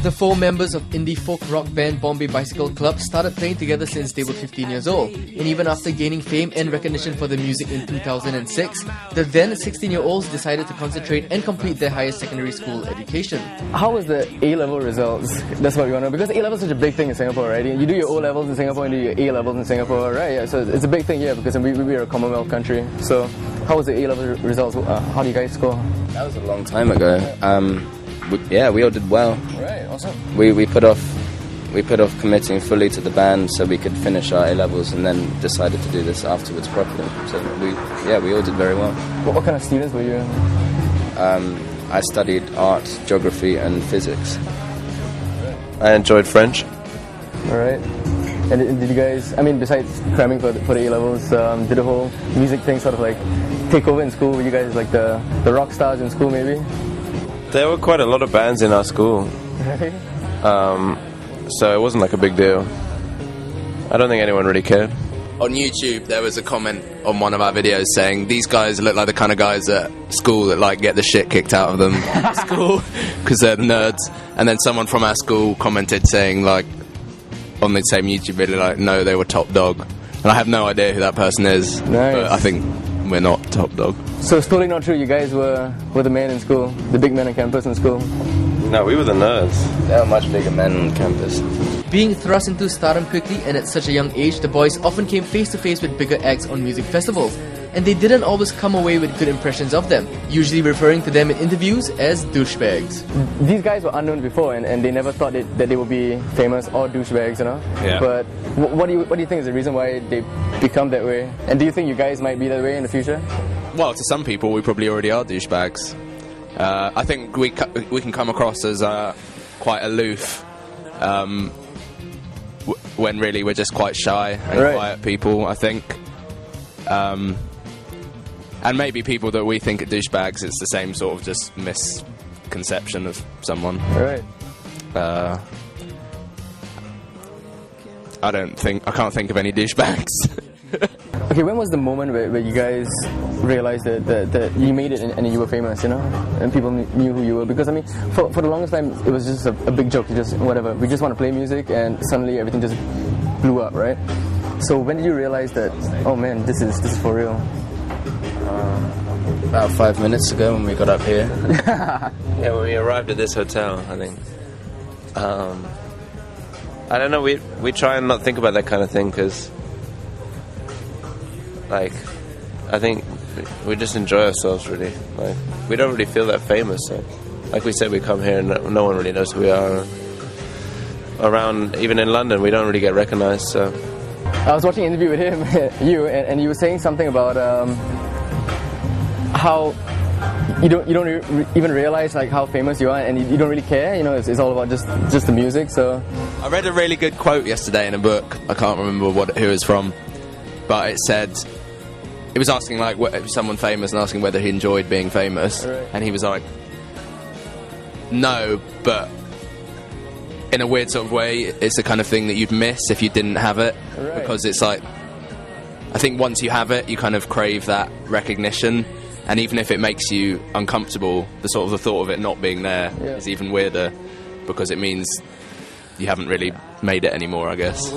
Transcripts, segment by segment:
The four members of indie folk rock band Bombay Bicycle Club started playing together since they were 15 years old. And even after gaining fame and recognition for their music in 2006, the then 16-year-olds decided to concentrate and complete their higher secondary school education. How was the A-level results? That's what we want to know. Because A-level is such a big thing in Singapore, right? You do your O-levels in Singapore and do your A-levels in Singapore, right? Yeah, so it's a big thing here because we are a Commonwealth country. So how was the A-level results? How do you guys score? That was a long time ago. We all did well. Right, awesome. We put off committing fully to the band so we could finish our A-levels and then decided to do this afterwards properly. So we all did very well. What kind of students were you? I studied art, geography and physics. I enjoyed French. Alright. And did you guys, besides cramming for the A-levels, did the whole music thing sort of like take over in school? Were you guys like the rock stars in school maybe? There were quite a lot of bands in our school. Really? So it wasn't like a big deal. I don't think anyone really cared. On YouTube, there was a comment on one of our videos saying, these guys look like the kind of guys at school that like get the shit kicked out of them at school because they're nerds. And then someone from our school commented saying, like, on the same YouTube video, like, no, they were top dog. And I have no idea who that person is. Nice. But I think we're not top dog. So it's totally not true, you guys were the men in school, the big men on campus in school? No, we were the nerds. There were much bigger men on campus. Being thrust into stardom quickly and at such a young age, the boys often came face to face with bigger acts on music festivals. And they didn't always come away with good impressions of them, usually referring to them in interviews as douchebags. These guys were unknown before and they never thought that they would be famous or douchebags, you know? Yeah. But what do you think is the reason why they become that way? And do you think you guys might be that way in the future? Well, to some people, we probably already are douchebags. I think we can come across as quite aloof when really we're just quite shy and quiet people, I think. And maybe people that we think are douchebags, it's the same sort of just misconception of someone. Right. I can't think of any douchebags. Okay, when was the moment where you guys realized that you made it and you were famous, you know? And people knew who you were? Because, for the longest time, it was just a big joke, just whatever. We just want to play music and suddenly everything just blew up, right? So when did you realize that, oh man, this is for real? About 5 minutes ago when we got up here. Yeah, when we arrived at this hotel, I think. I don't know, we try and not think about that kind of thing because, like, I think we just enjoy ourselves really. Like, we don't really feel that famous. So, like we said, we come here and no one really knows who we are. Around, even in London, we don't really get recognized. So I was watching an interview with him, and you were saying something about how you don't even realize like how famous you are, and you don't really care. You know, it's all about just the music. So I read a really good quote yesterday in a book. I can't remember who it's from, but it said it was asking like someone famous and asking whether he enjoyed being famous, and he was like, no, but in a weird sort of way, it's the kind of thing that you'd miss if you didn't have it, because it's like, I think once you have it, you kind of crave that recognition, and even if it makes you uncomfortable, the thought of it not being there is even weirder, because it means you haven't really made it anymore, I guess.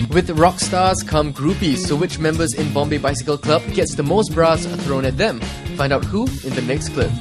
With rock stars come groupies, so which members in Bombay Bicycle Club gets the most bras thrown at them? Find out who in the next clip.